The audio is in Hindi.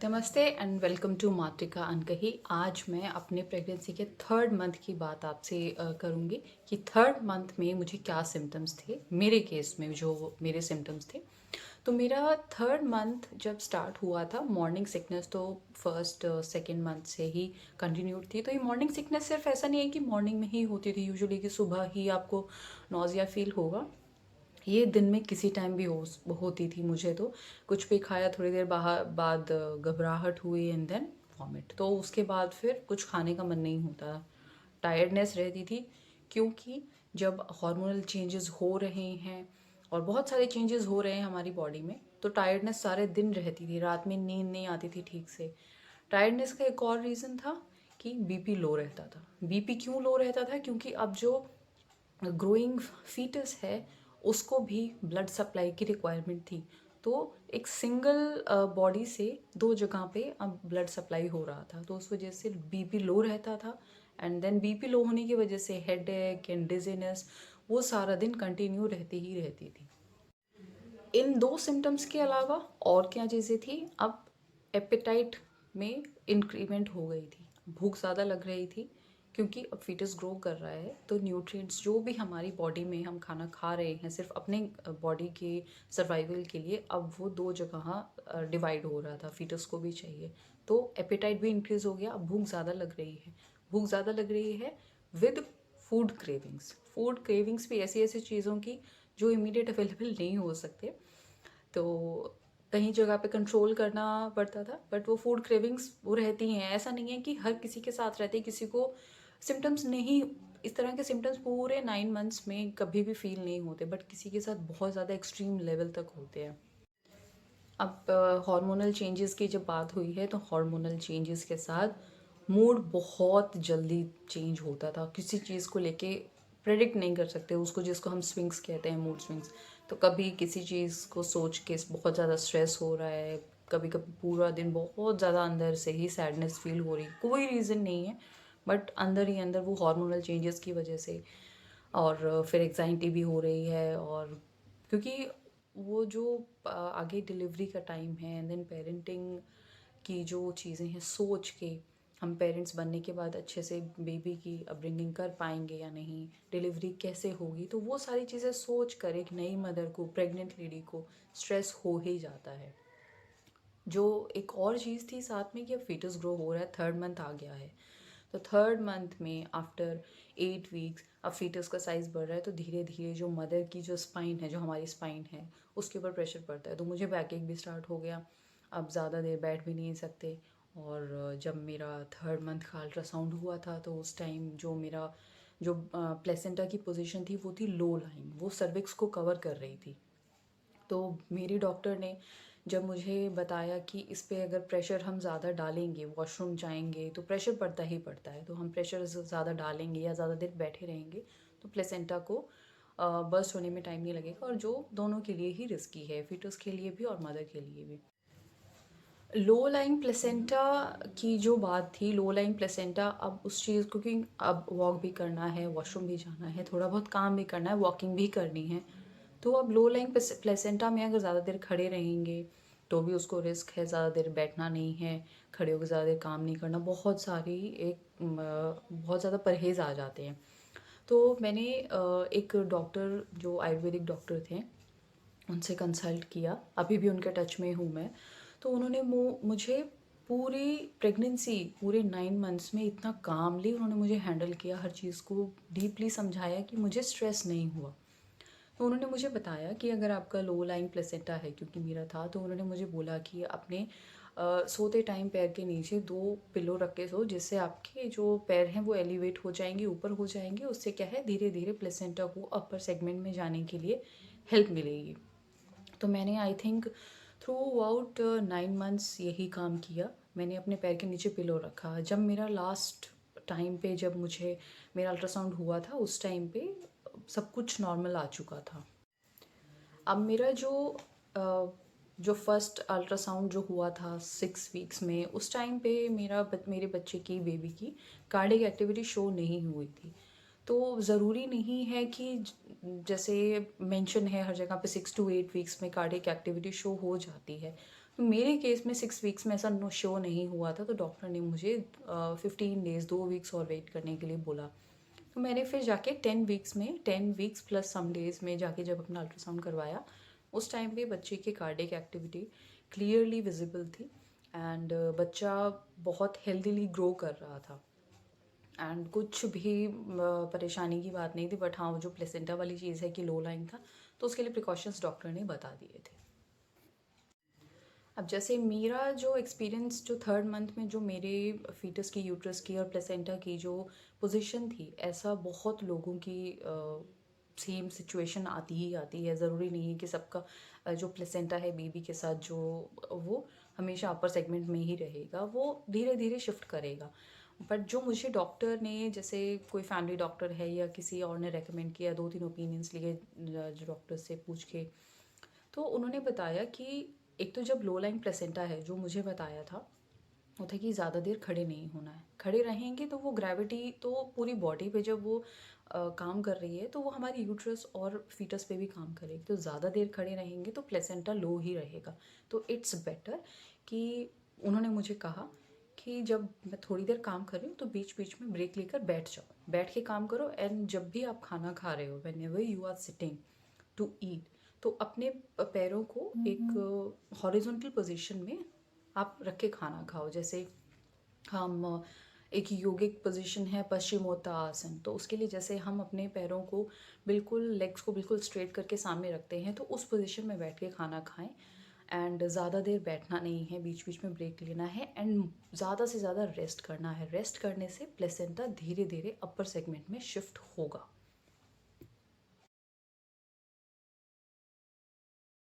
नमस्ते एंड वेलकम टू मातृका अनकही। आज मैं अपने प्रेगनेंसी के थर्ड मंथ की बात आपसे करूँगी कि थर्ड मंथ में मुझे क्या सिम्टम्स थे। मेरे केस में जो मेरे सिम्टम्स थे, तो मेरा थर्ड मंथ जब स्टार्ट हुआ था, मॉर्निंग सिकनेस तो फर्स्ट सेकेंड मंथ से ही कंटिन्यूड थी। तो ये मॉर्निंग सिकनेस सिर्फ ऐसा नहीं है कि मॉर्निंग में ही होती थी, यूजुअली कि सुबह ही आपको नौजिया फील होगा। ये दिन में किसी टाइम भी होती थी मुझे। तो कुछ भी खाया, थोड़ी देर बाहर बाद घबराहट हुई एंड देन वॉमिट। तो उसके बाद फिर कुछ खाने का मन नहीं होता, टायर्डनेस रहती थी। क्योंकि जब हार्मोनल चेंजेस हो रहे हैं और बहुत सारे चेंजेस हो रहे हैं हमारी बॉडी में, तो टायर्डनेस सारे दिन रहती थी, रात में नींद नहीं आती थी ठीक से। टायर्डनेस का एक और रीज़न था कि बीपी लो रहता था। बीपी क्यों लो रहता था? क्योंकि अब जो ग्रोइंग फीटस है उसको भी ब्लड सप्लाई की रिक्वायरमेंट थी। तो एक सिंगल बॉडी से दो जगह पे अब ब्लड सप्लाई हो रहा था, तो उस वजह से बीपी लो रहता था। एंड देन बीपी लो होने की वजह से हेडेक एंड डिजीनेस वो सारा दिन कंटिन्यू रहती ही रहती थी। इन दो सिम्टम्स के अलावा और क्या चीज़ें थी? अब एपेटाइट में इंक्रीमेंट हो गई थी, भूख ज़्यादा लग रही थी। क्योंकि अब फीटस ग्रो कर रहा है, तो न्यूट्रिएंट्स जो भी हमारी बॉडी में हम खाना खा रहे हैं सिर्फ अपने बॉडी के सर्वाइवल के लिए, अब वो दो जगह डिवाइड हो रहा था, फीटस को भी चाहिए। तो एपेटाइट भी इंक्रीज़ हो गया, अब भूख ज़्यादा लग रही है। भूख ज़्यादा लग रही है विद फूड क्रेविंग्स भी ऐसी ऐसी चीज़ों की जो इमीडिएट अवेलेबल नहीं हो सकते। तो कहीं जगह पे कंट्रोल करना पड़ता था, बट वो फूड क्रेविंग्स वो रहती हैं। ऐसा नहीं है कि हर किसी के साथ रहते, किसी को सिम्टम्स नहीं, इस तरह के सिम्टम्स पूरे 9 मंथ्स में कभी भी फील नहीं होते, बट किसी के साथ बहुत ज़्यादा एक्सट्रीम लेवल तक होते हैं। अब हार्मोनल चेंजेस की जब बात हुई है, तो हार्मोनल चेंजेस के साथ मूड बहुत जल्दी चेंज होता था। किसी चीज़ को लेके प्रेडिक्ट नहीं कर सकते उसको, जिसको हम स्विंग्स कहते हैं, मूड स्विंग्स। तो कभी किसी चीज़ को सोच के बहुत ज़्यादा स्ट्रेस हो रहा है, कभी कभी पूरा दिन बहुत ज़्यादा अंदर से ही सैडनेस फील हो रही, कोई रीज़न नहीं है, बट अंदर ही अंदर वो हार्मोनल चेंजेस की वजह से। और फिर एग्जाइटी भी हो रही है, और क्योंकि वो जो आगे डिलीवरी का टाइम है एंड देन पेरेंटिंग की जो चीज़ें हैं, सोच के हम पेरेंट्स बनने के बाद अच्छे से बेबी की अपब्रिंगिंग कर पाएंगे या नहीं, डिलीवरी कैसे होगी, तो वो सारी चीज़ें सोच कर एक नई मदर को, प्रेग्नेंट लेडी को स्ट्रेस हो ही जाता है। जो एक और चीज़ थी साथ में कि अब फीटस ग्रो हो रहा है, थर्ड मंथ आ गया है। तो थर्ड मंथ में आफ्टर 8 वीक्स अब फीटस का साइज़ बढ़ रहा है, तो धीरे धीरे जो मदर की जो स्पाइन है, जो हमारी स्पाइन है, उसके ऊपर प्रेशर पड़ता है। तो मुझे बैक एक भी स्टार्ट हो गया, अब ज़्यादा देर बैठ भी नहीं सकते। और जब मेरा थर्ड मंथ का अल्ट्रासाउंड हुआ था, तो उस टाइम जो मेरा जो प्लेसेंटा की पोजीशन थी वो थी लो लाइन, वो सर्विक्स को कवर कर रही थी। तो मेरी डॉक्टर ने जब मुझे बताया कि इस पे अगर प्रेशर हम ज़्यादा डालेंगे, वॉशरूम जाएंगे तो प्रेशर पड़ता ही पड़ता है, तो हम प्रेशर ज़्यादा डालेंगे या ज़्यादा देर बैठे रहेंगे तो प्लेसेंटा को बर्स्ट होने में टाइम नहीं लगेगा, और जो दोनों के लिए ही रिस्की है, फीटस के लिए भी और मदर के लिए भी। लो लाइंग प्लेसेंटा की जो बात थी, लो लाइंग प्लेसेंटा, अब उस चीज़ को कि अब वॉक भी करना है, वॉशरूम भी जाना है, थोड़ा बहुत काम भी करना है, वॉकिंग भी करनी है। तो अब लो लाइंग प्लेसेंटा में अगर ज़्यादा देर खड़े रहेंगे तो भी उसको रिस्क है, ज़्यादा देर बैठना नहीं है, खड़े होकर ज़्यादा देर काम नहीं करना, बहुत सारी बहुत ज़्यादा परहेज़ आ जाते हैं। तो मैंने एक डॉक्टर जो आयुर्वेदिक डॉक्टर थे उनसे कंसल्ट किया, अभी भी उनके टच में हूँ मैं। तो उन्होंने मुझे पूरी प्रेगनेंसी, पूरे 9 मंथ्स में इतना कामली उन्होंने मुझे हैंडल किया, हर चीज़ को डीपली समझाया कि मुझे स्ट्रेस नहीं हुआ। तो उन्होंने मुझे बताया कि अगर आपका लो लाइंग प्लेसेंटा है, क्योंकि मेरा था, तो उन्होंने मुझे बोला कि अपने सोते टाइम पैर के नीचे 2 पिलो रख के सो, जिससे आपके जो पैर हैं वो एलिवेट हो जाएंगे, ऊपर हो जाएंगे। उससे क्या है, धीरे धीरे प्लेसेंटा को अपर सेगमेंट में जाने के लिए हेल्प मिलेगी। तो मैंने I think through out 9 months यही काम किया। मैंने अपने पैर के नीचे पिलो रखा। जब मेरा लास्ट टाइम पे, जब मुझे मेरा अल्ट्रासाउंड हुआ था, उस टाइम पे सब कुछ नॉर्मल आ चुका था। अब मेरा जो फर्स्ट अल्ट्रासाउंड जो हुआ था 6 वीक्स में, उस टाइम पे मेरे बच्चे की, बेबी की कार्डियक एक्टिविटी शो नहीं हुई थी। तो ज़रूरी नहीं है कि जैसे मेंशन है हर जगह पे 6 to 8 वीक्स में कार्डियक एक्टिविटी शो हो जाती है। तो मेरे केस में 6 वीक्स में ऐसा नो शो नहीं हुआ था, तो डॉक्टर ने मुझे 15 डेज़ 2 वीक्स और वेट करने के लिए बोला। तो मैंने फिर जाके 10 वीक्स में 10 वीक्स प्लस सम डेज़ में जाके जब अपना अल्ट्रासाउंड करवाया, उस टाइम पे बच्चे की कार्डियक एक्टिविटी क्लियरली विजिबल थी एंड बच्चा बहुत हेल्दीली ग्रो कर रहा था एंड कुछ भी परेशानी की बात नहीं थी। बट हाँ, वो जो प्लेसेंटा वाली चीज़ है कि लो लाइन था, तो उसके लिए प्रिकॉशंस डॉक्टर ने बता दिए थे। अब जैसे मेरा जो एक्सपीरियंस जो 3rd मंथ में जो मेरे फीटस की, यूट्रस की और प्लेसेंटा की जो पोजीशन थी, ऐसा बहुत लोगों की सेम सिचुएशन आती ही आती है। ज़रूरी नहीं है कि सबका जो प्लेसेंटा है बेबी के साथ जो वो हमेशा अपर सेगमेंट में ही रहेगा, वो धीरे धीरे शिफ्ट करेगा। बट जो मुझे डॉक्टर ने, जैसे कोई फैमिली डॉक्टर है या किसी और ने रेकमेंड किया, 2-3 ओपिनियंस लिए जो डॉक्टर से पूछ के, तो उन्होंने बताया कि एक तो जब लो लाइन प्लेसेंटा है, जो मुझे बताया था वो था कि ज़्यादा देर खड़े नहीं होना है। खड़े रहेंगे तो वो ग्रेविटी तो पूरी बॉडी पे जब वो काम कर रही है, तो वो हमारी यूट्रस और फीटस पे भी काम करेगी। तो ज़्यादा देर खड़े रहेंगे तो प्लेसेंटा लो ही रहेगा। तो इट्स बेटर कि उन्होंने मुझे कहा कि जब मैं थोड़ी देर काम कर रही हूँ तो बीच बीच में ब्रेक लेकर बैठ जाओ, बैठ के काम करो। एंड जब भी आप खाना खा रहे हो, whenever you are sitting to eat, तो अपने पैरों को एक हॉरिजॉन्टल पोजीशन में आप रख के खाना खाओ। जैसे हम एक योगिक पोजीशन है पश्चिमोत्तासन, तो उसके लिए जैसे हम अपने पैरों को बिल्कुल, लेग्स को बिल्कुल स्ट्रेट करके सामने रखते हैं, तो उस पोजीशन में बैठ के खाना खाएं। एंड ज़्यादा देर बैठना नहीं है, बीच बीच में ब्रेक लेना है एंड ज़्यादा से ज़्यादा रेस्ट करना है। रेस्ट करने से प्लेसेंटा धीरे धीरे अपर सेगमेंट में शिफ्ट होगा।